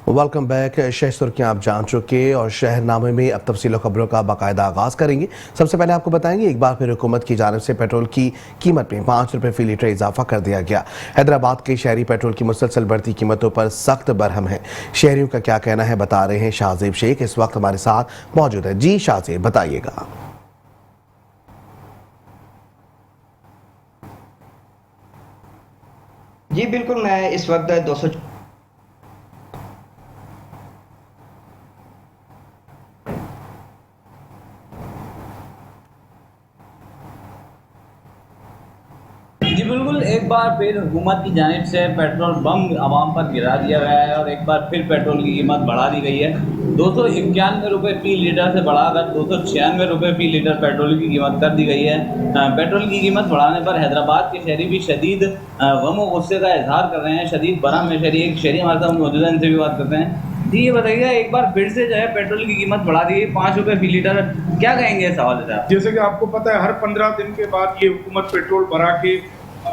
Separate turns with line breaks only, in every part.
Welcome back. शहर सुर्खियां आप जान चुके और शहरनामे में अब तफसील खबरों का बाकायदा आगाज करेंगे। सबसे पहले आपको बताएंगे एक बार फिर हुकूमत की जानिब से पेट्रोल की कीमत में 5 रुपए फी लीटर इजाफा कर दिया गया। हैदराबाद के शहरी पेट्रोल की मुसलसल बढ़ती कीमतों पर सख्त बरहम है। शहरियों का क्या कहना है बता रहे हैं शाहजेब शेख, इस वक्त हमारे साथ मौजूद है। जी शाहजेब, बताइएगा।
जी बिल्कुल, मैं इस वक्त 200
जी बिल्कुल, एक बार फिर हुकूमत की जानिब से पेट्रोल बम आवाम पर गिरा दिया गया है और एक बार फिर पेट्रोल की कीमत बढ़ा दी गई है। 291 रुपये फी लीटर से बढ़ाकर 296 रुपये फी लीटर पेट्रोल की कीमत कर दी गई है। पेट्रोल की कीमत बढ़ाने पर हैदराबाद के शहरी भी शदीद गम और गुस्से का इजहार कर रहे हैं। शदीद बरहम में एक शहरी हमारे साथ मौजूद है, इनसे भी बात करते हैं। जी ये बताइए, एक बार फिर से जो है पेट्रोल की कीमत बढ़ा दी गई 5 रुपये फी लीटर, क्या कहेंगे इस हवाले से?
जैसे कि आपको पता है, हर 15 दिन के बाद ये हुकूमत पेट्रोल बढ़ा के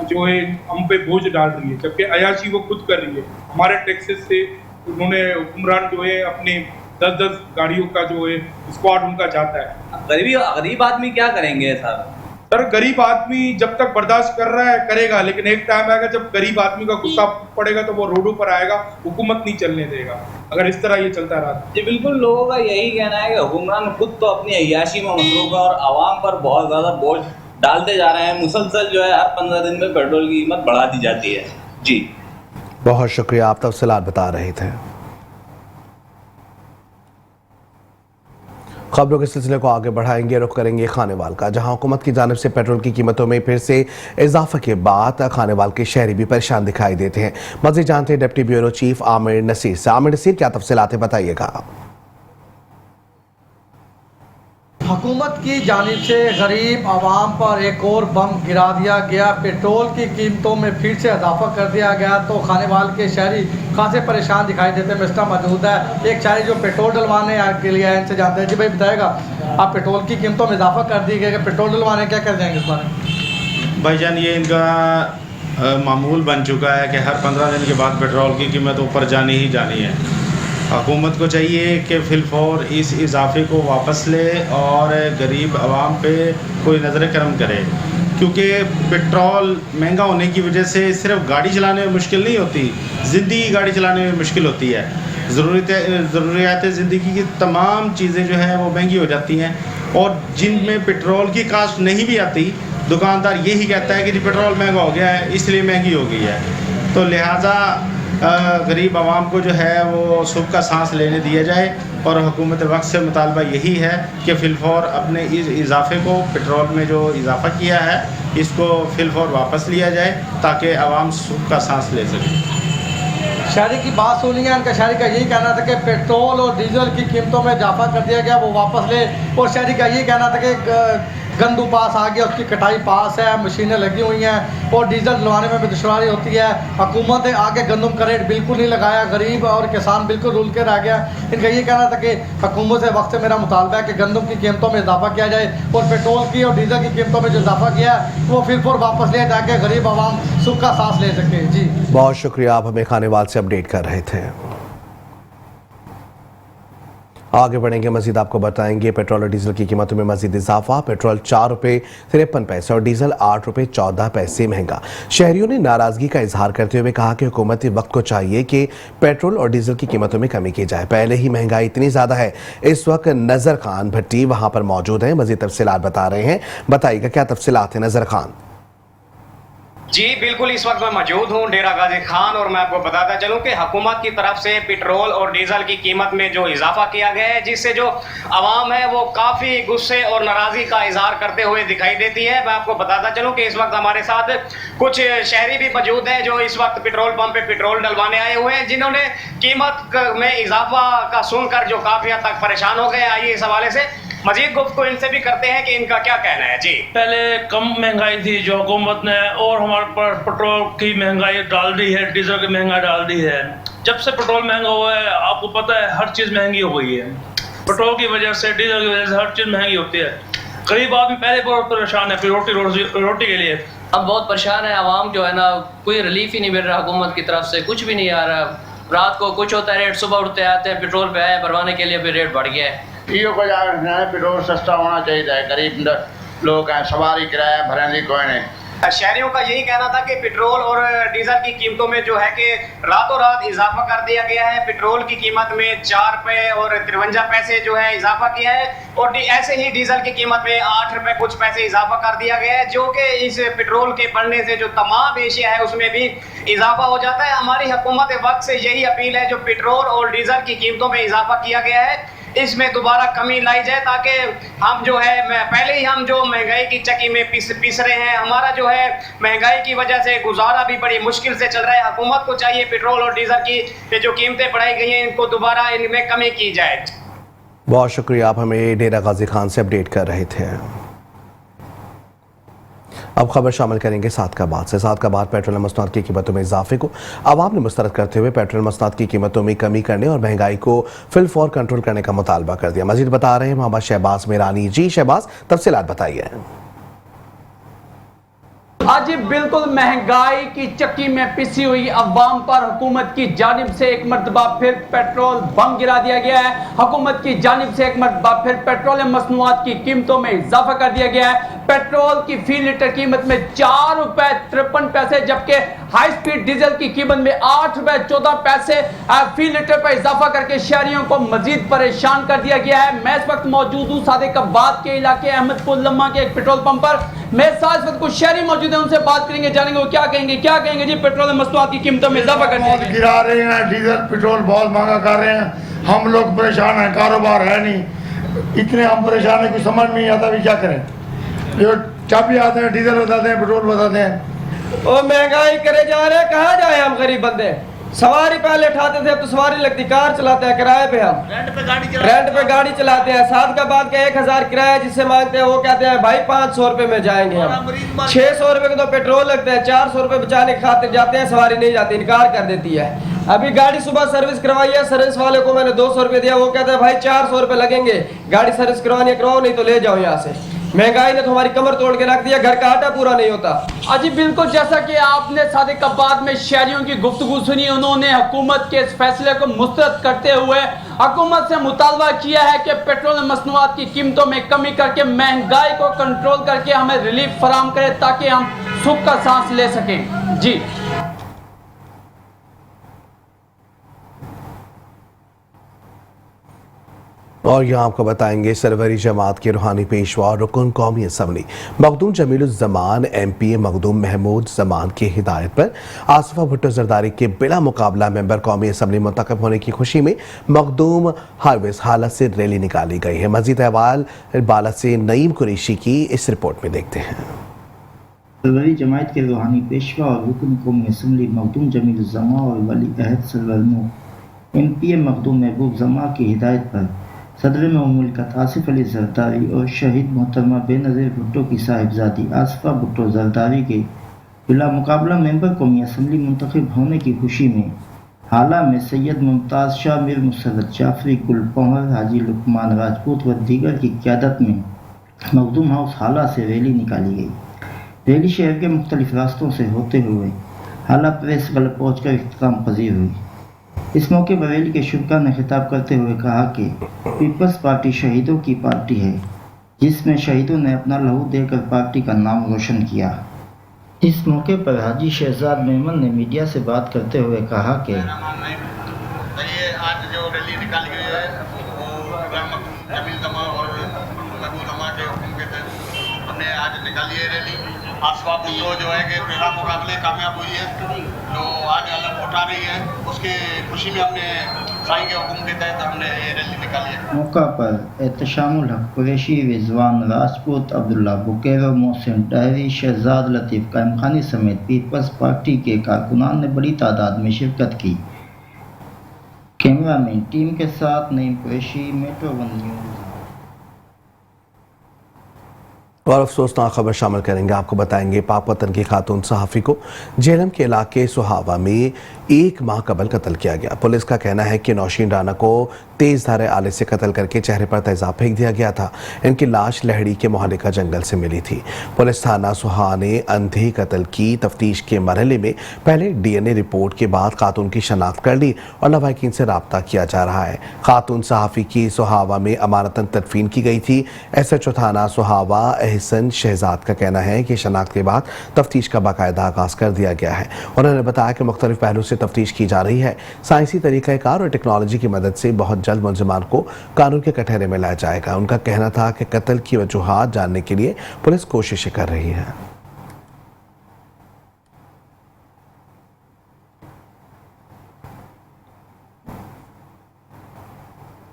जो है हम पे बोझ डाल रही है, जबकि अयाशी वो खुद कर रही है। हमारे टैक्सेस से उन्होंने हुक्मरान जो है अपने 10-10 गाड़ियों का जो है स्क्वाड उनका जाता है।
गरीब आदमी क्या करेंगे
सर, गरीब आदमी जब तक बर्दाश्त कर रहा है करेगा, लेकिन एक टाइम आएगा जब गरीब आदमी का गुस्सा पड़ेगा तो वो रोडों पर आएगा, हुकूमत नहीं चलने देगा अगर इस तरह ये चलता रहा।
जी बिल्कुल, लोगों का यही कहना है कि हुक्मरान खुद तो अपनी अय्याशी में मसरूफ है और आवाम पर बहुत ज़्यादा बोझ डालते जा रहे हैं। मुसलसल जो है हर 15 दिन में पेट्रोल की कीमत बढ़ा दी जाती है। जी
बहुत शुक्रिया, आप तफसीलात बता रहे थे। खबरों के सिलसिले को आगे बढ़ाएंगे, रुख करेंगे खानेवाल का, जहां हुकूमत की जानिब से पेट्रोल की कीमतों में फिर से इजाफे के बाद खानेवाल के शहरी भी परेशान दिखाई देते हैं। मज़ीद जानते हैं deputy bureau chief Amir Naseer से। आमिर नसीर, क्या तफसीलात बताइएगा।
हुकूमत की जानिब से गरीब आवाम पर एक और बम गिरा दिया गया। पेट्रोल की कीमतों में फिर से इजाफा कर दिया गया तो खानेवाल के शहरी खासे परेशान दिखाई देते हैं। मिस्टर मौजूद है एक शहरी जो पेट्रोल डलवाने के लिए आए, इनसे जानते हैं। जी भाई बताएगा, आप पेट्रोल की कीमतों में इजाफा कर दी गई, पेट्रोल डलवाने क्या कर जाएंगे इस बारे?
भाईजान, ये इनका मामूल बन चुका है कि हर 15 दिन के बाद पेट्रोल की कीमत ऊपर जानी ही जानी है। हुकूमत को चाहिए कि फिलफौर इस इजाफे को वापस ले और गरीब आवाम पे कोई नज़र करम करे, क्योंकि पेट्रोल महंगा होने की वजह से सिर्फ गाड़ी चलाने में मुश्किल नहीं होती, ज़िंदगी गाड़ी चलाने में मुश्किल होती है। ज़रूरियात ज़िंदगी की तमाम चीज़ें जो हैं वो महंगी हो जाती हैं और जिनमें पेट्रोल की कास्ट नहीं भी आती, दुकानदार यही कहता है कि जी पेट्रोल महंगा हो गया है इसलिए महंगी हो गई है। तो लिहाजा गरीब आवाम को जो है वो सुख का सांस लेने दिया जाए और हुकूमत वक्त से मुतालबा यही है कि फिलफौर अपने इस इजाफे को, पेट्रोल में जो इजाफा किया है इसको फिलफौर वापस लिया जाए ताकि आवाम सुख का सांस ले सके।
शहरी की बात सुनी है, उनका शहरी का यही कहना था कि पेट्रोल और डीजल की कीमतों में इजाफा कर दिया गया, वो वापस ले। और शहरी का यही कहना था कि गंदू पास आ गया, उसकी कटाई पास है, मशीनें लगी हुई हैं और डीजल डलवाने में भी दुश्वारी होती है। हुकूमत ने आगे गंदम का रेट बिल्कुल नहीं लगाया, गरीब और किसान बिल्कुल रुल के रह गया। इनका ये कहना था कि हुकूमत से वक्त से मेरा मुतालबा है कि गंदम की कीमतों में इजाफा किया जाए और पेट्रोल की और डीजल की कीमतों में जो इजाफा किया है वो फिर वापस लिया ताकि गरीब आवाम सुख का सांस ले सके। जी
बहुत शुक्रिया, आप हमें खानेवाल से अपडेट कर रहे थे। आगे बढ़ेंगे, मजीद आपको बताएंगे पेट्रोल और डीजल की कीमतों में मजीद इजाफा। पेट्रोल 4 रुपये 53 पैसे और डीजल 8 रुपये 14 पैसे महंगा। शहरियों ने नाराजगी का इजहार करते हुए कहा कि हुकूमती वक्त को चाहिए कि पेट्रोल और डीजल की कीमतों में कमी की जाए। पहले ही महंगाई इतनी ज्यादा है। इस वक्त नजर खान भट्टी वहां पर मौजूद है, मजीद तफसीलात बता रहे हैं। बताइएगा क्या तफसीलात है नजर खान?
जी बिल्कुल, इस वक्त मैं मौजूद हूँ डेरा गाजी खान और मैं आपको बताता चलूँ कि हुकूमत की तरफ से पेट्रोल और डीजल की कीमत में जो इजाफा किया गया है, जिससे जो आवाम है वो काफ़ी गुस्से और नाराज़गी का इजहार करते हुए दिखाई देती है। मैं आपको बताता चलूँ कि इस वक्त हमारे साथ कुछ शहरी भी मौजूद हैं जो इस वक्त पेट्रोल पंप पे पेट्रोल डलवाने आए हुए हैं, जिन्होंने कीमत में इजाफा का सुनकर जो काफ़ी हद तक परेशान हो गए। आइए इस हवाले से मजीद गुफ्तगू इनसे भी करते हैं कि इनका क्या कहना है। जी,
पहले कम महंगाई थी जो हुकूमत ने और हमारे पर पेट्रोल की महंगाई डाल दी है, डीजल की महंगाई डाल दी है। जब से पेट्रोल महंगा हुआ है आपको पता है हर चीज़ महंगी हो गई है। पेट्रोल की वजह से, डीजल की वजह से हर चीज़ महंगी होती है। गरीब आदमी पहले बहुत परेशान है, फिर रोटी के लिए
अब बहुत परेशान है। आवाम जो है ना, कोई रिलीफ ही नहीं मिल रहा हुकूमत की तरफ से, कुछ भी नहीं आ रहा। रात को कुछ होता है रेट, सुबह उठते आते हैं पेट्रोल पे आए भरवाने के लिए भी रेट बढ़ गया है।
यो को पेट्रोल सस्ता होना चाहिए, गरीब लोग हैं, सवारी किराया भरने की कोई नहीं।
शहरियों का यही कहना था कि पेट्रोल और डीजल की कीमतों में जो है कि रातों रात इजाफा कर दिया गया है। पेट्रोल की कीमत में 4 रुपए और 53 पैसे जो है इजाफा किया है और ऐसे ही डीजल की कीमत में 8 रुपए कुछ पैसे इजाफा कर दिया गया है, जो कि इस पेट्रोल के बढ़ने से जो तमाम एशिया है उसमें भी इजाफा हो जाता है। हमारी हुकूमत वक्त से यही अपील है, जो पेट्रोल और डीजल की कीमतों में इजाफा किया गया है इसमें दोबारा कमी लाई जाए, ताकि हम जो है पहले ही हम जो महंगाई की चक्की में पिस रहे हैं, हमारा जो है महंगाई की वजह से गुजारा भी बड़ी मुश्किल से चल रहा है। हुकूमत को चाहिए पेट्रोल और डीजल की जो कीमतें बढ़ाई गई हैं इनको दोबारा इनमें कमी की जाए।
बहुत शुक्रिया, आप हमें डेरा गाजी खान से अपडेट कर रहे थे। अब खबर शामिल करेंगे सात का बाद से। सात का बाद पेट्रोल मसनूआत की कीमतों में इजाफे को आवाम ने मुस्तरद करते हुए पेट्रोल मसनूआत की कीमतों में कमी करने और महंगाई को फिलफौर कंट्रोल करने का मुतालबा कर दिया। मजीद बता रहे हैं मोहम्मद शहबाज मेरानी। जी शहबाज, तफसीलात बताइए।
आज बिल्कुल महंगाई की चक्की में पिसी हुई अवाम पर हुकूमत की जानिब से एक मरतबा फिर पेट्रोल बम गिरा दिया गया है। हुकूमत की जानिब से एक मरतबा फिर पेट्रोल मसनूआत की कीमतों में इजाफा कर दिया गया है। पेट्रोल की फी लीटर कीमत में 4 रुपए 53 पैसे, जबकि हाई स्पीड डीजल की कीमत में 8 रुपए 14 पैसे फी लीटर पर इजाफा करके शहरियों को मजीद परेशान कर दिया गया है। मैं इस वक्त मौजूद हूँ सादिकाबाद के इलाके अहमदपुर लम्मा के एक पेट्रोल पंप पर। मेरे साथ इस वक्त कुछ शहरी मौजूद हैं, उनसे बात करेंगे, जानेंगे वो क्या कहेंगे जी पेट्रोल मसनूआत की कीमतों में इजाफा कर दिया गया।
गिरा रहे हैं, डीजल पेट्रोल बहुत महंगा कर रहे हैं, हम लोग परेशान हैं, कारोबार है नहीं, इतने हम परेशान हैं कुछ समझ नहीं आता भी क्या करें। जो चाबी आते हैं डीजल बताते हैं, पेट्रोल बताते हैं,
और महंगाई करे जा रहे हैं, कहाँ जाए हम गरीब बंदे। सवारी पहले उठाते थे, अब तो सवारी लगती, कार चलाते हैं किराए पे, हम रेंट पे गाड़ी चलाते हैं। सादिकाबाद का 1000 किराया जिससे मांगते हैं वो कहते हैं भाई 500 रुपए में जाएंगे हम। 600 रुपए का तो पेट्रोल लगता है, 400 रुपए बचाने की खातिर जाते हैं, सवारी नहीं जाती, इनकार कर देती है। अभी गाड़ी सुबह सर्विस करवाई है, सर्विस वाले को मैंने 200 रुपए दिया, वो कहता है भाई 400 रुपए लगेंगे, गाड़ी सर्विस करवानी है करवाओ, नहीं तो ले जाओ यहाँ से। महंगाई ने तो हमारी कमर तोड़ के रख दिया, घर का आटा पूरा नहीं होता। अजी बिल्कुल जैसा कि आपने सादिकाबाद में शहरियों की गुफ्तगू सुनी, उन्होंने हुकूमत के इस फैसले को मुस्तरद करते हुए हुकूमत से मुतालबा किया है कि पेट्रोल मसनूआत की कीमतों में कमी करके महंगाई को कंट्रोल करके हमें रिलीफ फराम करे, ताकि हम सुख का सांस ले सकें। जी
और यहाँ आपको बताएंगे सरवरी जमात के रूहानी पेशवा और रुकन कौमी असम्बली मखदूम जमीलुज़्ज़मान MP मखदूम महमूद ज़मान की हिदायत पर आसिफा भुट्टो जरदारी के बिला मुकाबला मेंबर कौमी असम्बली मुंतखब होने की खुशी में मखदूम हाईवेज हालत से रैली निकाली गई है। मजीद अहवाल बाला से नईम कुरैशी की इस रिपोर्ट में देखते हैं।
सरवरी जमात के रूहानी पेशवा और रुकन कौमी असम्बली मखदूम जमीलुज़्ज़मान और वली अहद सरवर MP मखदूम महबूब ज़मा की हिदायत पर सदर मुमलिकत आसिफ अली जरदारी और शहीद मोहतरमा बेनज़ीर भुट्टो की साहिबजादी आसिफा भुट्टो जरदारी के बिला मुकाबला मेंबर कौमी असम्बली मुंतखब होने की खुशी में हाला में सैयद मुमताज़ शाह मीर मुसर्रत जाफरी गुल पौहर हाजी लुकमान राजपूत व दीगर की क़यादत में मखदूम हाउस हाला से रैली निकाली गई। रैली शहर के मुख्तलिफ रास्तों से होते हुए हाला प्रेस क्लब पहुँच कर इख्तिताम पजीर हुई। इस मौके पर रैली के शुरा ने खिताब करते हुए कहा कि पीपल्स पार्टी शहीदों की पार्टी है, जिसमें शहीदों ने अपना लहू देकर पार्टी का नाम रोशन किया। इस मौके पर हाजी शहजाद मेमन ने मीडिया से बात करते हुए कहा कि
आज जो रैली निकाली गई है वो जमीलुज़्ज़मान और महबूब ज़मा के हुक्म के तहत हमने आज निकाली है रैली। आसिफा भुट्टो जो है कि बिला मुकाबले कामयाब हुई है, जो आज अलग वोट आ रही है, उसकी खुशी में हमने साईं के हुक्म के तहत हमने ये रैली निकाली है।
मौका पर एहतशामुल हक कुरैशी, रिजवान राजपूत, अब्दुल्ला बुकेरो, मोहसिन डायरी, शहजाद लतीफ़ कायमखानी समेत पीपल्स पार्टी के कारकुनान ने बड़ी तादाद में शिरकत की। कैमरामैन टीम के साथ नईम कुरैशी, मेट्रो 1 न्यूज़।
और अफसोसनाक खबर शामिल करेंगे, आपको बताएंगे पाक वतन की खातून सहाफ़ी को जेहलम के इलाके सुहावा में 1 माह कबल कत्ल किया गया। पुलिस का कहना है कि नौशीन राना को तेज धार आले से कत्ल करके चेहरे पर तेजाब फेंक दिया गया था। इनकी लाश लहड़ी के मोहल्ले का जंगल से मिली थी। पुलिस थाना सुहा ने अंधे कत्ल की तफ्तीश के मरहले में पहले DNA रिपोर्ट के बाद खातून की शनाख्त कर ली और लवाहिकीन से राब्ता किया जा रहा है। खातून सहाफ़ी की सुहावा में अमानतन तदफीन की गई थी। SHO थाना सुहावा एहसन शहजाद का कहना है कि शनाख्त के बाद तफ्तीश का बाकायदा आगाज कर दिया गया है। उन्होंने बताया कि मुख्तलिफ पहलू से तफ्तीश की जा रही है। साइंसी तरीक़ाकार और टेक्नोलॉजी की मदद से बहुत जल्द मुलज़मान को कानून के कटहरे में लाया जाएगा। उनका कहना था कि कत्ल की वजूहात जानने के लिए पुलिस कोशिशें कर रही है।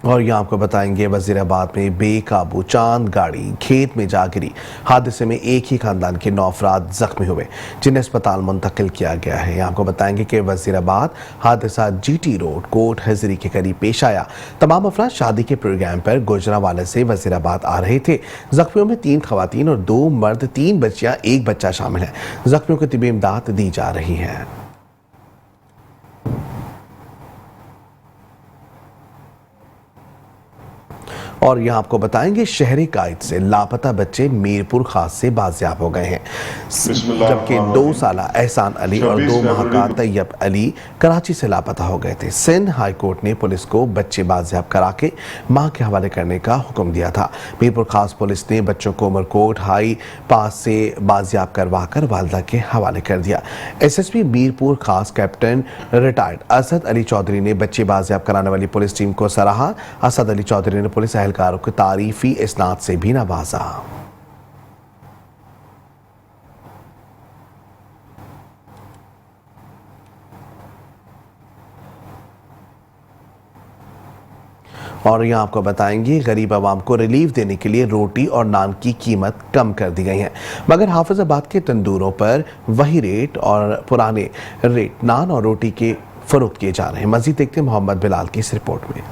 और यहाँ आपको बताएंगे वजीराबाद में बेकाबू चांद गाड़ी खेत में जा गिरी। हादसे में एक ही खानदान के 9 अफराद जख्मी हुए जिन्हें अस्पताल मुंतकिल किया गया है। यहाँ आपको बताएंगे कि वजीराबाद हादसा GT रोड कोट हजरी के करीब पेश आया। तमाम अफराद शादी के प्रोग्राम पर गुजरावाला से वजीराबाद आ रहे थे। जख्मियों में 3 खवातीन और 2 मर्द, 3 बच्चियां, 1 बच्चा शामिल है। जख्मियों को तिबी इमदाद दी जा रही है। और यहाँ आपको बताएंगे शहरी कायद से लापता बच्चे मीरपुर खास से बाजियाब हो गए हैं, जबकि 2 साला एहसान अली और 2 माह का तैयब अली कराची से लापता हो गए थे। सिंध हाई कोर्ट ने पुलिस को बच्चे बाजियाब करा के मां के हवाले करने का हुक्म दिया था। मीरपुर खास पुलिस ने बच्चों को उमरकोट हाई पास से बाजियाब करवा कर वालदा के हवाले कर दिया। SSP मीरपुर खास कैप्टन रिटायर्ड असद अली चौधरी ने बच्चे बाजियाब कराने वाली पुलिस टीम को सराहा। असद अली चौधरी ने पुलिस एहलकारों को तारीफी इस्नाद से भी नवाजा। और यहाँ आपको बताएंगे गरीब आवाम को रिलीफ देने के लिए रोटी और नान की कीमत कम कर दी गई है, मगर हाफिजाबाद के तंदूरों पर वही रेट और पुराने रेट नान और रोटी के फरोख्त किए जा रहे हैं। मजीद देखते हैं मोहम्मद बिलाल की इस रिपोर्ट में।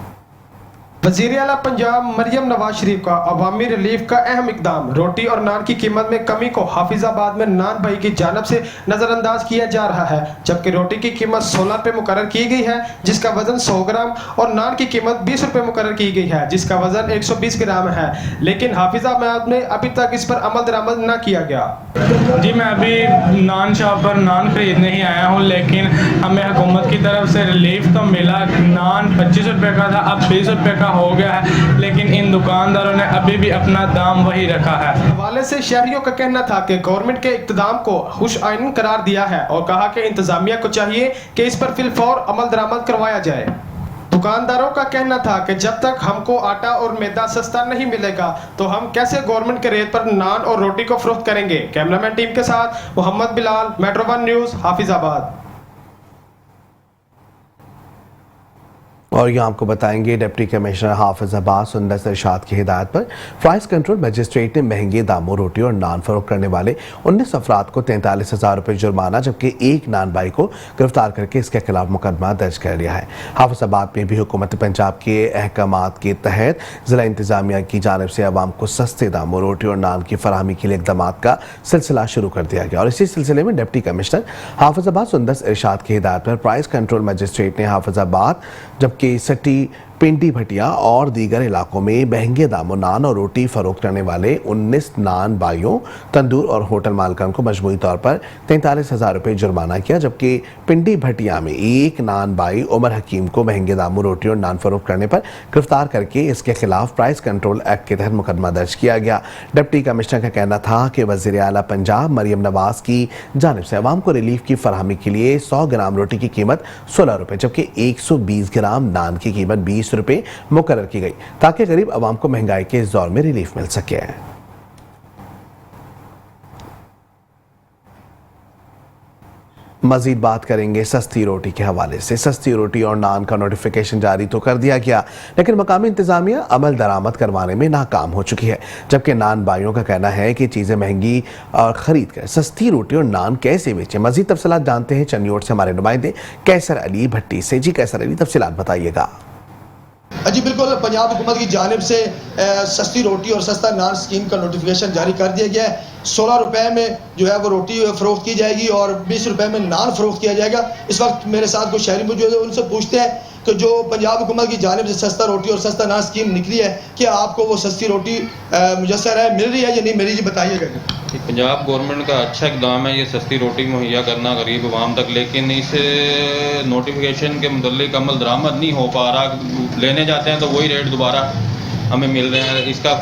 वज़ीर आला पंजाब मरियम नवाज शरीफ का अवामी रिलीफ का अहम इकदाम, रोटी और नान की कीमत में कमी को हाफिजाबाद में नान भाई की जानब से नजरअंदाज किया जा रहा है। जबकि रोटी की कीमत 16 रुपये मुकर्रर की गई है जिसका वजन 100 ग्राम और नान की कीमत 20 रुपये मुकर्रर की गई है जिसका वजन 120 ग्राम है, लेकिन हाफिजाबाद में अभी तक इस पर अमल दरामद न किया गया।
जी मैं अभी नान शॉप पर नान खरीदने ही आया हूँ, लेकिन हमें हुकूमत की तरफ से रिलीफ तो मिला। नान 25 रुपये का था, अब 20 रुपये का हो गया है, लेकिन इन दुकानदारों ने अभी भी अपना दाम वही रखा है।
हवाले से शहरियों का कहना था कि गवर्नमेंट के इक़्तिदाम को खुश आइन करार दिया है और कहा कि इंतजामिया को चाहिए कि इस पर फिलफौर अमल दरामद करवाया जाए। दुकानदारों का कहना था कि जब तक हमको आटा और मैदा सस्ता नहीं मिलेगा तो हम कैसे गवर्नमेंट के रेट पर नान और रोटी को फरोख्त करेंगे। कैमरामैन टीम के साथ मोहम्मद बिलाल, मेट्रो 1 न्यूज़, हाफिजाबाद।
और यहाँ आपको बताएंगे डिप्टी कमिश्नर हाफिजाबाद सुंदस इरशाद की हिदायत पर प्राइस कंट्रोल मजिस्ट्रेट ने महंगे दामों रोटी और नान फरोख्त करने वाले 19 अफराद को 43,000 रुपये जुर्माना जबकि 1 नान बाई को गिरफ्तार करके इसके खिलाफ मुकदमा दर्ज कर लिया है। हाफिजाबाद में भी हुकूमत पंजाब के अहकामात के तहत जिला इंतजामिया की जानिब से आवाम को सस्ते दामों रोटी और नान की फराहमी के लिए इक़दाम का सिलसिला शुरू कर दिया गया। और इसी सिलसिले में डिप्टी कमिश्नर हाफिजाबाद सुंदस इरशाद की हिदायत पर प्राइस कंट्रोल मजिस्ट्रेट ने हाफिजाबाद जबकि सट्टी पिंडी भटिया और दीगर इलाकों में महंगे दामों नान और रोटी फरोख्त करने वाले 19 नान बाइयों, तंदूर और होटल मालकान को मजमूई तौर पर 43,000 रुपये जुर्माना किया, जबकि पिंडी भटिया में 1 नान बाई उमर हकीम को महंगे दामों रोटी और नान फरोख्त करने पर गिरफ्तार करके इसके खिलाफ प्राइस कंट्रोल एक्ट के तहत मुकदमा दर्ज किया गया। डिप्टी कमिश्नर का कहना था कि वज़ीर आला पंजाब मरियम नवाज की जानिब से अवाम को रिलीफ की फराहमी के लिए 100 ग्राम रोटी की कीमत 16 रुपये जबकि 120 ग्राम नान की कीमत 20 रुपये मुकर्रर की गई ताकि गरीब आवाम को महंगाई के इस दौर में रिलीफ मिल सके। मजीद बात करेंगे सस्ती रोटी के हवाले से। सस्ती रोटी और नान का नोटिफिकेशन जारी तो कर दिया गया, लेकिन मकामी इंतजामिया अमल दरामद करवाने में नाकाम हो चुकी है। जबकि नान बाइयों का कहना है कि चीज़ें महंगी और खरीद कर सस्ती रोटी और नान कैसे बेचें। मजीद तफसीलात जानते हैं चन्योट से हमारे नुमाइंदे कैसर अली भट्टी से। जी कैसर अली, तफसीलात बताइएगा।
जी बिल्कुल, पंजाब हुकूमत की जानिब से सस्ती रोटी और सस्ता नान स्कीम का नोटिफिकेशन जारी कर दिया गया है। 16 रुपए में जो है वो रोटी फ़रोख्त की जाएगी और 20 रुपए में नान फ़रोख्त किया जाएगा। इस वक्त मेरे साथ कुछ शहरी मौजूद है, उनसे पूछते हैं कि जो पंजाब हुकूमत की जानिब से सस्ता रोटी और सस्ता नान स्कीम निकली है, क्या आपको वो सस्ती रोटी मुयस्सर है, मिल रही है या नहीं मिल रही, जी बताइएगा।
पंजाब गवर्नमेंट का अच्छा इकदाम है ये सस्ती रोटी मुहैया करना गरीब आवाम तक, लेकिन इस नोटिफिकेशन के मुतल्लिक अमल दरामद नहीं हो पा रहा। लेने जाते हैं तो वही रेट दोबारा हमें मिल रहे हैं, इसका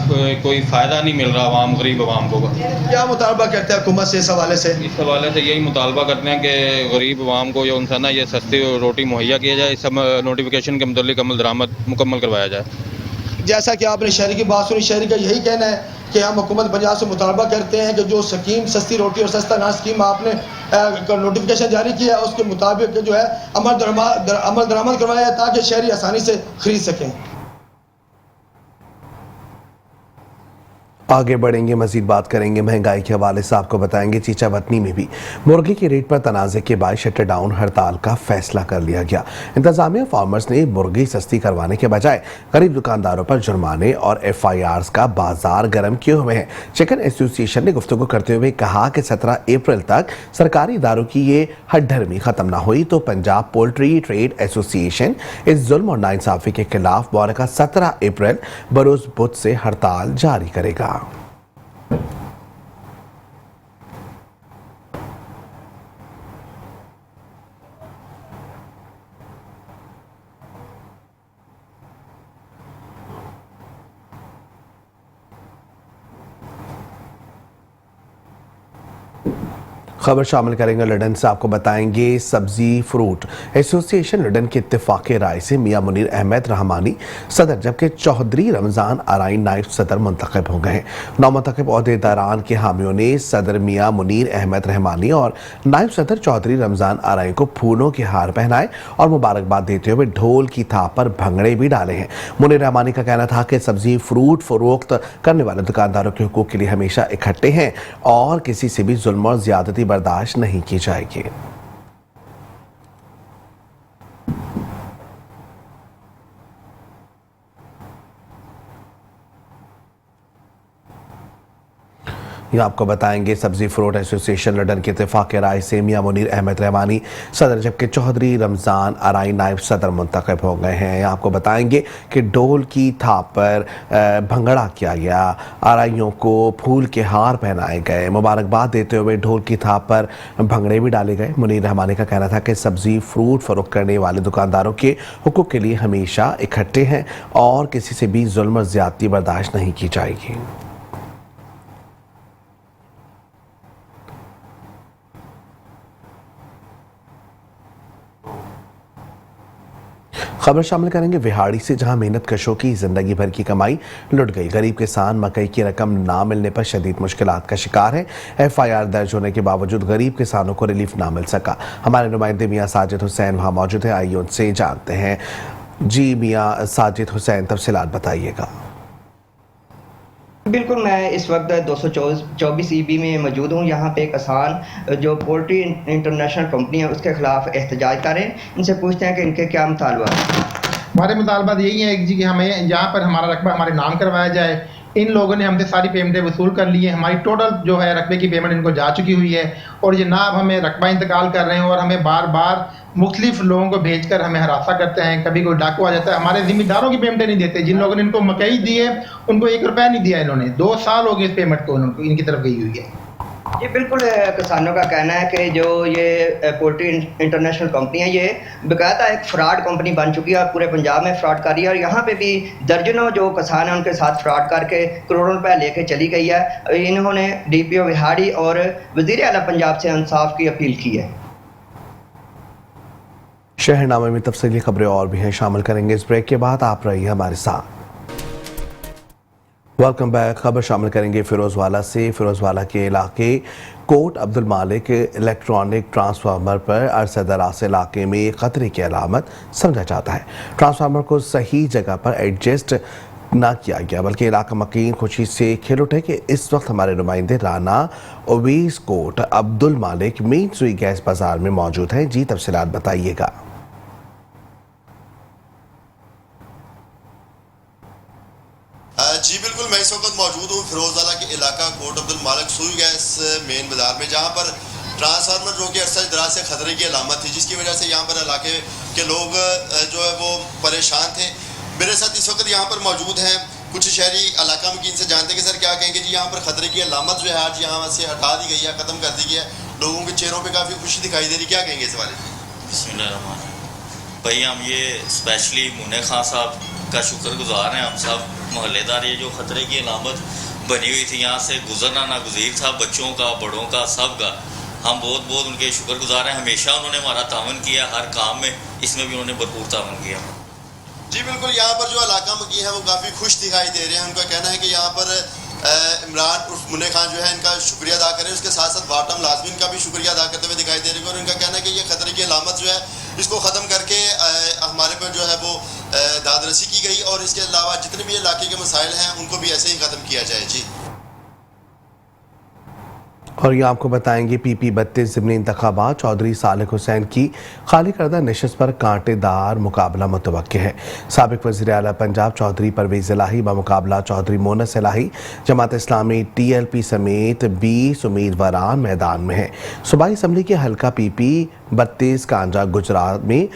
कोई फ़ायदा नहीं मिल रहा आवाम गरीब आवाम को।
क्या मुतालबा करते हैं हुकूमत से इस हवाले से?
इस हवाले से यही मुतालबा करते हैं कि गरीब आवाम को जो उनसे ना ये सस्ती रोटी मुहैया किया जाए, इस नोटिफिकेशन के मुतल्लिक अमल दरामद मुकम्मल करवाया जाए।
जैसा कि आपने शहरी की बात सुनी, शहरी का यही कहना है कि हम हुकूमत पंजाब से मुतालबा करते हैं कि जो स्कीम सस्ती रोटी और सस्ता नान स्कीम आपने नोटिफिकेशन जारी किया है उसके मुताबिक जो है अमल दरामद करवाया जाए ताकि शहरी आसानी से खरीद सकें।
आगे बढ़ेंगे, मजीद बात करेंगे महंगाई के हवाले से। आपको बताएंगे चीचावतनी में भी मुर्गी के रेट पर तनाज़े के बाद शटर डाउन हड़ताल का फैसला कर लिया गया। इंतजामिया फार्मर्स ने मुर्गी सस्ती करवाने के बजाय गरीब दुकानदारों पर जुर्माने और FIRs का बाजार गर्म किए हुए हैं। चिकन एसोसिएशन ने गुफ्तगू करते हुए कहा कि 17 अप्रैल तक सरकारी इदारों की ये हड्डरमी खत्म ना हुई तो पंजाब पोल्ट्री ट्रेड एसोसिएशन इस जुल्म और नाइंसाफी के खिलाफ मौलिका 17 अप्रैल बरोज बुध से हड़ताल जारी करेगा। खबर शामिल करेंगे लंदन से। आपको बताएंगे सब्जी फ्रूट एसोसिएशन लंदन के इत्तेफाक़ राय से मियां मुनीर अहमद रहमानी सदर, जबकि चौधरी रमज़ान आराइन नायब सदर मुंतखब हो गए हैं। नौमुंतखब ओहदेदारान के हामियों ने सदर मियां मुनीर अहमद रहमानी और नायब सदर चौधरी रमज़ान आराइन को फूलों के हार पहनाए और मुबारकबाद देते हुए ढोल की थाप पर भंगड़े भी डाले हैं। मुनीर रहमानी का कहना था कि सब्जी फ्रूट फरोख्त करने वाले दुकानदारों के हुकूक के लिए हमेशा इकट्ठे हैं और किसी से भी जुल्म और ज्यादती बर्दाश्त नहीं की जाएगी। ये आपको बताएंगे सब्जी फ्रूट एसोसिएशन लंदन के इत्तेफाक़ राय से मियां मुनीर अहमद रहमानी सदर, जबकि चौधरी रमज़ान आराइन नायब सदर मुंतखब हो गए हैं। आपको बताएंगे कि ढोल की थाप पर भंगड़ा किया गया, आराइयों को फूल के हार पहनाए गए, मुबारकबाद देते हुए ढोल की थाप पर भंगड़े भी डाले गए। मुनीर रहमानी का कहना था कि सब्जी फ्रूट फरोख्त करने वाले दुकानदारों के हुकूक के लिए हमेशा इकट्ठे हैं और किसी से भी जुल्म और ज्यादती बर्दाश्त नहीं की जाएगी। खबर शामिल करेंगे विहाड़ी से, जहां मेहनत कशों की जिंदगी भर की कमाई लुट गई। गरीब किसान मकई की रकम ना मिलने पर शदीद मुश्किलात का शिकार है। FIR दर्ज होने के बावजूद गरीब किसानों को रिलीफ ना मिल सका। हमारे नुमाइंदे मियां साजिद हुसैन वहां मौजूद है, आइए उनसे जानते हैं। जी मियां साजिद हुसैन, तफसीलात बताइएगा।
बिल्कुल, मैं इस वक्त 224 EB में मौजूद हूँ। यहाँ पे किसान जो पोल्ट्री इंटरनेशनल कंपनी है उसके खिलाफ एहतजाज कर रहे हैं। इनसे पूछते हैं कि इनके क्या मुतालबा है।
हमारे मुतालबा यही है जी कि हमें यहाँ पर हमारा रकबा हमारे नाम करवाया जाए। इन लोगों ने हमसे सारी पेमेंटें वसूल कर ली है, हमारी टोटल जो है रकबे की पेमेंट इनको जा चुकी हुई है और ये ना अब हमें रकबा इंतकाल कर रहे हैं और हमें बार बार मुख्तलिफ लोगों को भेजकर हमें हरासा करते हैं। कभी कोई डाकू आ जाता है, हमारे जिम्मेदारों की पेमेंटें नहीं देते। जिन लोगों ने इनको मकई दी है उनको 1 रुपया नहीं दिया इन्होंने। 2 साल हो गए इस पेमेंट को उनको इनकी तरफ गई हुई है।
जी बिल्कुल, किसानों का कहना है कि जो ये पोल्ट्री इंटरनेशनल कंपनी है ये बाकायदा एक फ्रॉड कंपनी बन चुकी है और पूरे पंजाब में फ्रॉड कर रही है और यहाँ पे भी दर्जनों जो किसान हैं उनके साथ फ्रॉड करके करोड़ों रुपए लेके चली गई है। इन्होंने DPO विहाड़ी और वज़ीर आला पंजाब से इंसाफ की अपील की है।
शहरनामे में तफसीली खबरें और भी हैं, शामिल करेंगे इस ब्रेक के बाद। आप रहिए हमारे साथ। Welcome back. खबर शामिल करेंगे फिरोजवाला से। फिरोजवाला के इलाके कोट अब्दुल मालिक इलेक्ट्रॉनिक ट्रांसफार्मर पर अरसे दराज इलाके में खतरे की अलामत समझा जाता है। ट्रांसफार्मर को सही जगह पर एडजस्ट ना किया गया, बल्कि इलाका मकीन खुशी से खिल उठे कि इस वक्त हमारे नुमाइंदे राना ओवीस कोट अब्दुल मालिक मेन सुई गैस बाजार में मौजूद हैं। जी तफसीलात बताइएगा।
जी बिल्कुल, मैं इस वक्त मौजूद हूँ फिरोजवाला के इलाका कोट अब्दुल मालिक सुई गैस मेन बाजार में, जहाँ पर ट्रांसफार्मर जो कि अरसा दराज से खतरे की अलामत थी, जिसकी वजह से यहाँ पर इलाके के लोग जो है वो परेशान थे। मेरे साथ इस वक्त यहाँ पर मौजूद हैं कुछ शहरी इलाका में, इनसे जानते हैं कि सर क्या कहेंगे जी, यहाँ पर खतरे की अलामत जो है आज यहाँ से हटा दी गई है, ख़त्म कर दी गई है, लोगों के चेहरों पर काफ़ी खुशी दिखाई दे रही, क्या कहेंगे इस बारे में?
बिस्मिल्लाह भाई, हम ये स्पेशली मुन्ने खां साहब का शुक्रगुजार हैं, हम सब मोहल्लेदार। ये जो ख़तरे की अलामत बनी हुई थी, यहाँ से गुजरना नागुज़ीर था, बच्चों का, बड़ों का, सब का। हम बहुत बहुत उनके शुक्रगुजार हैं। हमेशा उन्होंने हमारा तावन किया हर काम में, इसमें भी उन्होंने भरपूर तावन किया।
जी बिल्कुल, यहाँ पर जो इलाका मुकी है वो काफ़ी खुश दिखाई दे रहे हैं। उनका कहना है कि यहाँ पर इमरान उर्फ मुन्ने खान जो है इनका शुक्रिया अदा करें, उसके साथ साथ वाटम लाजमीन का भी शुक्रिया अदा करते हुए दिखाई दे रहे हैं। और इनका कहना है कि ये खतरे की अलामत जो है इसको ख़त्म करके हमारे पर जो है वो दादरसी की गई, और इसके अलावा जितने भी इलाके के मसाइल हैं उनको भी ऐसे ही ख़त्म किया जाए। जी,
और ये आपको बताएंगे PP 32 ज़िमनी इंतखाबात चौधरी सालिक हुसैन की खाली करदा नशिस्त पर कांटेदार मुकाबला मुतवक्के है। साबिक वज़ीर आला पंजाब चौधरी परवेज़ इलाही बमुकाबला चौधरी मोनस इलाही जमात इस्लामी TLP समेत 20 उम्मीदवारान मैदान में हैं। सूबाई असम्बली के हल्का PP 32 कांजा गुजरात में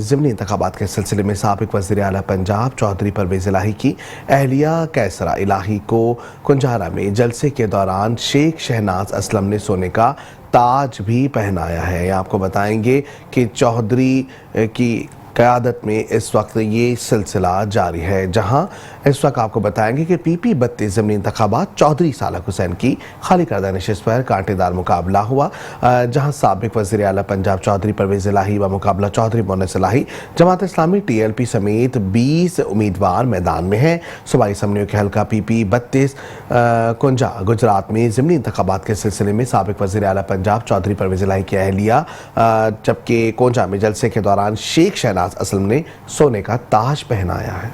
ज़िमनी इंतखाबात के सिलसिले में साबिक वज़ीर आला पंजाब चौधरी परवेज़ इलाही की अहलिया कैसरा इलाही को कुंजारा में जलसे के दौरान शेख शहनाज असलम ने सोने का ताज भी पहनाया है। आपको बताएंगे कि चौधरी की क़यादत में इस वक्त ये सिलसिला जारी है, जहां इस वक्त आपको बताएंगे कि PP 32 ज़िमनी इंतखाबात चौधरी सालिक हुसैन की खाली करदा नशिस्त पर कांटेदार मुकाबला हुआ, जहां साबिक वज़ीर आला पंजाब चौधरी परवेज़ इलाही व मुकाबला चौधरी मोनस इलाही जमात इस्लामी TLP समेत 20 उम्मीदवार मैदान में हैं। सूबाई असम्बलियों के हल्का PP 32 कुंजा गुजरात में ज़िमनी इंतखाबात के सिलसिले में साबिक वज़ीर आला पंजाब चौधरी परवेज़ इलाही की अहलिया, जबकि कोंजा में जलसे के दौरान शेख शहनाज असलम ने सोने का ताज पहनाया है।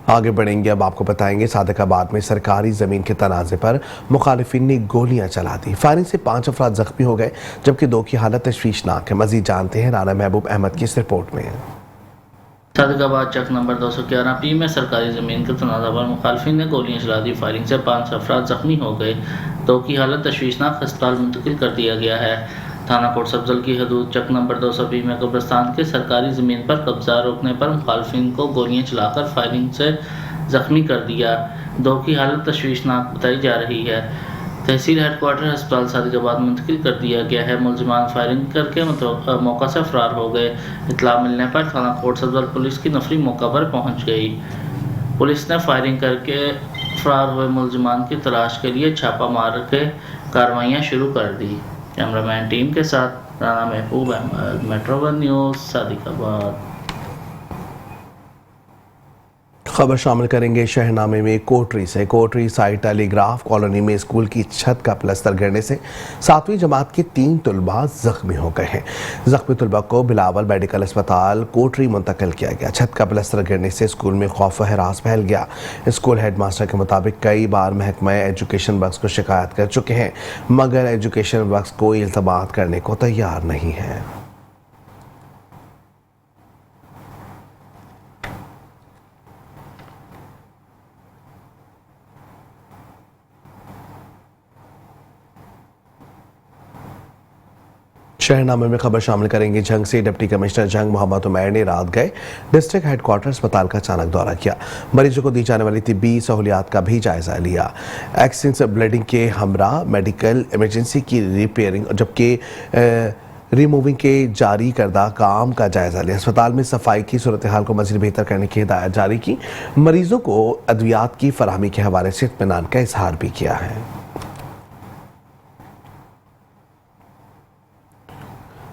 आगे बढ़ेंगे, अब आपको बताएंगे सादिकाबाद में सरकारी ज़मीन के तनाज़े पर मुखालिफिन ने गोलियां चला दी। फायरिंग से 5 अफराद ज़ख्मी हो गए, जबकि 2 की हालत तशवीशनाक है। मज़ीद जानते हैं राना महबूब अहमद की इस रिपोर्ट में।
सादिकाबाद चक नंबर 211P में सरकारी ज़मीन के तनाज़ा पर मुखालिफिन ने गोलियां चला दी। फायरिंग से 5 अफराद ज़ख्मी हो गए, 2 की हालत तशवीशनाक अस्पताल मुंतकिल कर दिया गया है। थाना कोट सब्जल की हदूद चक नंबर 220 में कब्रिस्तान के सरकारी ज़मीन पर कब्जा रोकने पर मुखालिफिन को गोलियां चलाकर फायरिंग से ज़ख्मी कर दिया। 2 की हालत तशवीशनाक बताई जा रही है। तहसील हेडक्वार्टर अस्पताल सादिकाबाद मुंतकिल कर दिया गया है। मुलजिमान फायरिंग करके मौका से फरार हो गए। इतला मिलने पर थाना कोट सब्जल पुलिस की नफरी मौका पर पहुँच गई। पुलिस ने फायरिंग करके फरार हुए मुलजिमान की तलाश के लिए छापा मार के कार्रवाइयाँ शुरू कर दी। कैमरामैन टीम के साथ राना महबूब अहमद, मेट्रो 1 न्यूज़, सादिकाबाद।
खबर शामिल करेंगे शहरनामे में कोटरी से। कोटरी साइड टेलीग्राफ कॉलोनी में स्कूल की छत का प्लास्टर गिरने से 7वीं जमात के 3 तलबा जख्मी हो गए हैं। जख्मी तलबा को बिलावल मेडिकल अस्पताल कोटरी मुंतकिल किया गया। छत का प्लास्टर गिरने से स्कूल में खौफ व हरास फैल गया। स्कूल हेडमास्टर के मुताबिक कई बार महकमा एजुकेशन बख्श को शिकायत कर चुके हैं, मगर एजुकेशन बख्श कोई इल्तमास करने को तैयार नहीं है। शहरनामे में खबर शामिल करेंगे जंग से। डिप्टी कमिश्नर जंग मोहम्मद उमैर ने रात गए डिस्ट्रिक्ट हेडक्वार्टर अस्पताल का अचानक दौरा किया। मरीजों को दी जाने वाली तिब्बी सहूलियात का भी जायजा लिया। एक्सिस ब्लीडिंग के हमरा मेडिकल इमरजेंसी की रिपेयरिंग जबकि रिमूविंग के जारी करदा काम का जायजा लिया। अस्पताल में सफाई की सूरत हाल को मज़ीद बेहतर करने की हिदायत जारी की। मरीजों को अद्वियात की फराहमी के हवाले से इत्मीनान का इजहार भी किया है।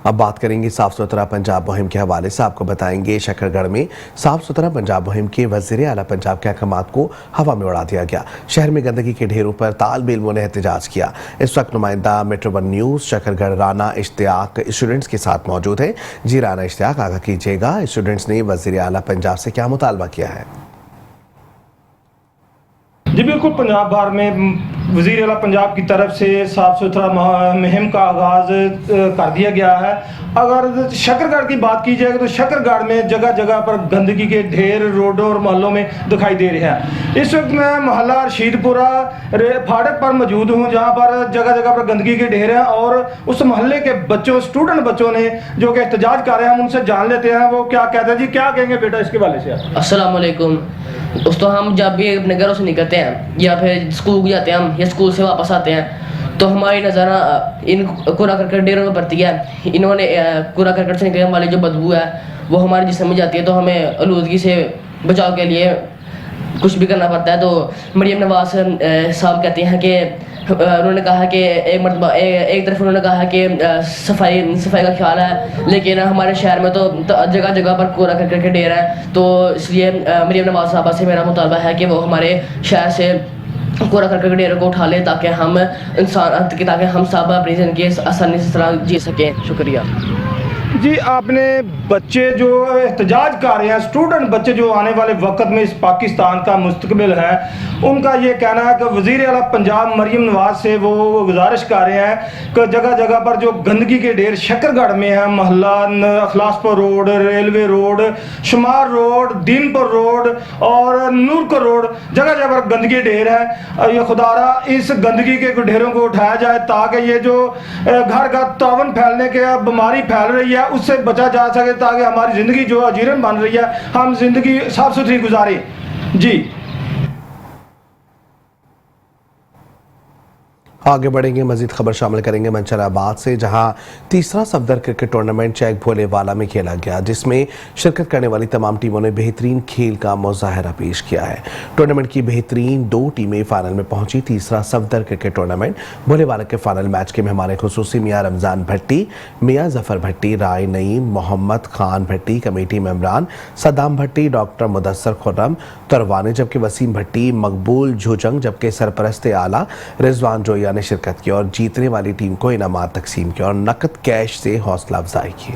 अब बात करेंगे साफ सुथरा पंजाब मुहिम के हवाले से। आपको बताएंगे शकरगढ़ में साफ सुथरा पंजाब मुहिम के वज़ीर आला पंजाब के अहकामात को हवा में उड़ा दिया गया। शहर में गंदगी के ढेरों पर तालिब इल्मों ने एहतजाज किया। इस वक्त नुमाइंदा metro 1 news Shakargarh Rana Ishtiaq students के साथ मौजूद है। जी राना इश्तियाक, आगाह कीजिएगा, स्टूडेंट्स ने वज़ीर आला पंजाब से क्या मुतालबा किया है?
जी
बिल्कुल पंजाब भर में वज़ीर आला पंजाब की तरफ से साफ़ सुथरा मुहिम का आगाज़ कर दिया गया है। अगर शकरगढ़ की बात की जाए तो शकरगढ़ में जगह जगह पर गंदगी के ढेर रोडों और मोहल्लों में दिखाई दे रहे हैं। इस वक्त मैं मोहल्ला रशीदपुरा फाटक पर मौजूद हूँ, जहाँ पर जगह जगह पर गंदगी के ढेर हैं और उस मोहल्ले के बच्चों, स्टूडेंट बच्चों ने जो कि एहतजाज कर रहे हैं, हम उनसे जान लेते हैं वो क्या कहते हैं। जी क्या कहेंगे बेटा इसके वाले से?
अस्सलाम वालेकुम दोस्तों, हम जब भी अपने घरों से निकलते हैं या फिर स्कूल जाते हैं हम या स्कूल से वापस आते हैं तो हमारी नज़र इन कूड़ा करकट ढेरों में पड़ती है। इन्होंने कूड़ा करकट से निकलने वाली जो बदबू है वो हमारे जिस्म में जाती है, तो हमें आलूदगी से बचाव के लिए कुछ भी करना पड़ता है। तो मरियम नवाज साहब कहते हैं कि उन्होंने कहा कि एक तरफ उन्होंने कहा कि सफाई का ख्याल है, लेकिन हमारे शहर में तो जगह जगह पर कूड़ा करकट के ढेर है। तो इसलिए मरियम नवाज साहबा से मेरा मुतालबा है कि वो हमारे शहर से कूड़ा करकट के ढेरों को उठा ले ताकि हम सब अपनी ज़िंदगी आसानी से तरह जी सकें। शुक्रिया
जी। आपने बच्चे जो एहतजाज कर रहे हैं, स्टूडेंट बच्चे जो आने वाले वक्त में इस पाकिस्तान का मुस्तकबिल है, उनका ये कहना है कि वज़ीर आला पंजाब मरियम नवाज से वो गुजारिश कर रहे हैं कि जगह जगह पर जो गंदगी के ढेर शकरगढ़ में है, मोहल्ला अखलासपुर रोड, रेलवे रोड, शुमार रोड, दीनपुर रोड और नूरपुर रोड, जगह जगह पर गंदगी के ढेर है। ये खुदारा इस गंदगी के ढेरों को उठाया जाए ताकि ये जो घर घर तावन फैलने के बीमारी फैल रही है उससे बचा जा सके, ताकि हमारी ज़िंदगी जो अजीरन बन रही है हम ज़िंदगी साफ सुथरी गुजारें। जी
आगे बढ़ेंगे, मजीद खबर शामिल करेंगे मंचराबाद से, जहां तीसरा सफदर क्रिकेट टूर्नामेंट चैक भोलेवाला में खेला गया, जिसमें शिरकत करने वाली तमाम टीमों ने बेहतरीन खेल का मुजाहरा पेश किया है। टूर्नामेंट की बेहतरीन 2 टीमें फाइनल में पहुंची। तीसरा सफदर क्रिकेट टूर्नामेंट भोलेवाला के फाइनल मैच के मेहमान खुसूसी मियाँ रमज़ान भट्टी, मियाँ जफ़र भट्टी, राय नईम, मोहम्मद खान भट्टी, कमेटी मेम्बरान सद्दाम भट्टी, डॉक्टर मुदस्सर खुर्रम तरवानी, जबकि वसीम भट्टी, मकबूल झुजंग, जबकि सरपरस्त आला रिजवान जोया ने शिरकत की और जीतने वाली टीम को इनामात तकसीम किया और नकद कैश से हौसला अफजाई की।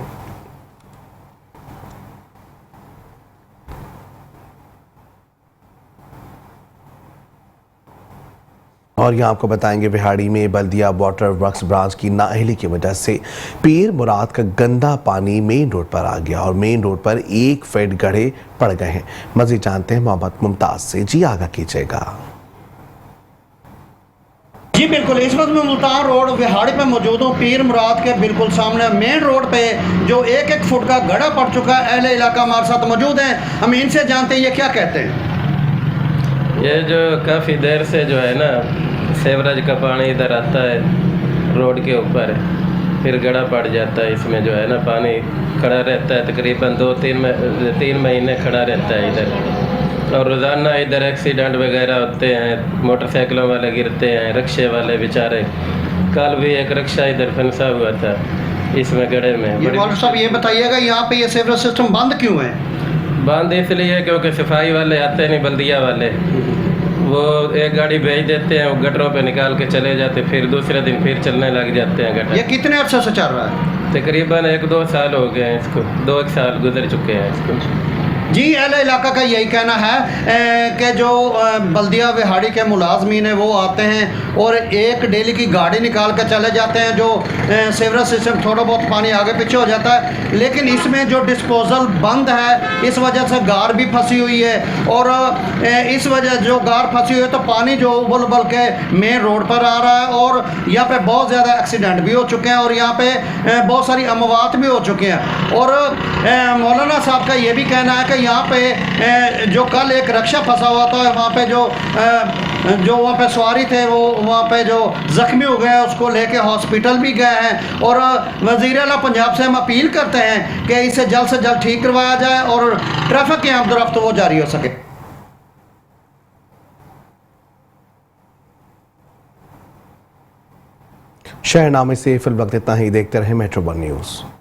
और यहाँ आपको बताएंगे बिहाड़ी में बल्दिया वाटर वर्क्स ब्रांच की नाअहली की वजह से पीर मुराद का गंदा पानी मेन रोड पर आ गया और मेन रोड पर 1 फीट गड्ढे पड़ गए हैं। मजीद जानते हैं मोहम्मद मुमताज से। जी आगा कीजिएगा।
जी बिल्कुल, इस वक्त मैं मुल्तान रोड विहाड़ी पे मौजूद हूँ। पीर मुराद के बिल्कुल सामने मेन रोड पे जो 1-1 फुट का गड्ढा पड़ चुका है। अहले इलाका हमारे साथ मौजूद हैं, हम इनसे जानते हैं ये क्या कहते हैं।
ये जो काफ़ी देर से जो है ना सेवरेज का पानी इधर आता है रोड के ऊपर, फिर गड्ढा पड़ जाता है, इसमें जो है ना पानी खड़ा रहता है, तकरीबन 2-3 महीने खड़ा रहता है इधर। और रोज़ाना इधर एक्सीडेंट वगैरह होते हैं, मोटरसाइकिलों वाले गिरते हैं, रिक्शे वाले बेचारे। कल भी एक रिक्शा इधर फंसा हुआ था इसमें गड्ढे में।
ये साहब ये बताइएगा यहाँ पे ये सेवरेज सिस्टम बंद क्यों है?
बंद इसलिए क्योंकि सफाई वाले आते नहीं, बल्दिया वाले, वो एक गाड़ी भेज देते हैं, वो गटरों पे निकाल के चले जाते, फिर दूसरे दिन फिर चलने लग जाते हैं गटर।
ये कितने अर्से से चल रहा है?
तकरीबन 1-2 साल हो गए हैं इसको, 2 साल गुजर चुके हैं इसको।
जी अहले इलाका का यही कहना है कि जो बल्दिया विहाड़ी के मुलाजमीन हैं वो आते हैं और एक डेली की गाड़ी निकाल कर चले जाते हैं। जो सेवरेज सिस्टम थोड़ा बहुत पानी आगे पीछे हो जाता है, लेकिन इसमें जो डिस्पोजल बंद है, इस वजह से गार भी फंसी हुई है और इस वजह जो गार फंसी हुई है तो पानी जो उबल उबल के मेन रोड पर आ रहा है और यहाँ पे बहुत ज़्यादा एक्सीडेंट भी हो चुके हैं और यहाँ पे बहुत सारी अमवात भी हो चुके हैं। और मौलाना साहब का ये भी कहना है कि यहाँ पे जो कल एक रक्षा फंसा हुआ था, वहाँ पे जो वहाँ पे सवारी थे वो वहाँ पे जो ज़ख्मी हो गए उसको लेके हॉस्पिटल भी गए हैं। और वज़ीर आला पंजाब से हम अपील करते हैं कि इसे जल्द से जल्द ठीक करवाया जाए और ट्रैफिक की आमदोरफ्त वो जारी हो सके।
शहरनामे से फिल वक्त इतना ही। देखते रहे मेट्रो 1 न्यूज़।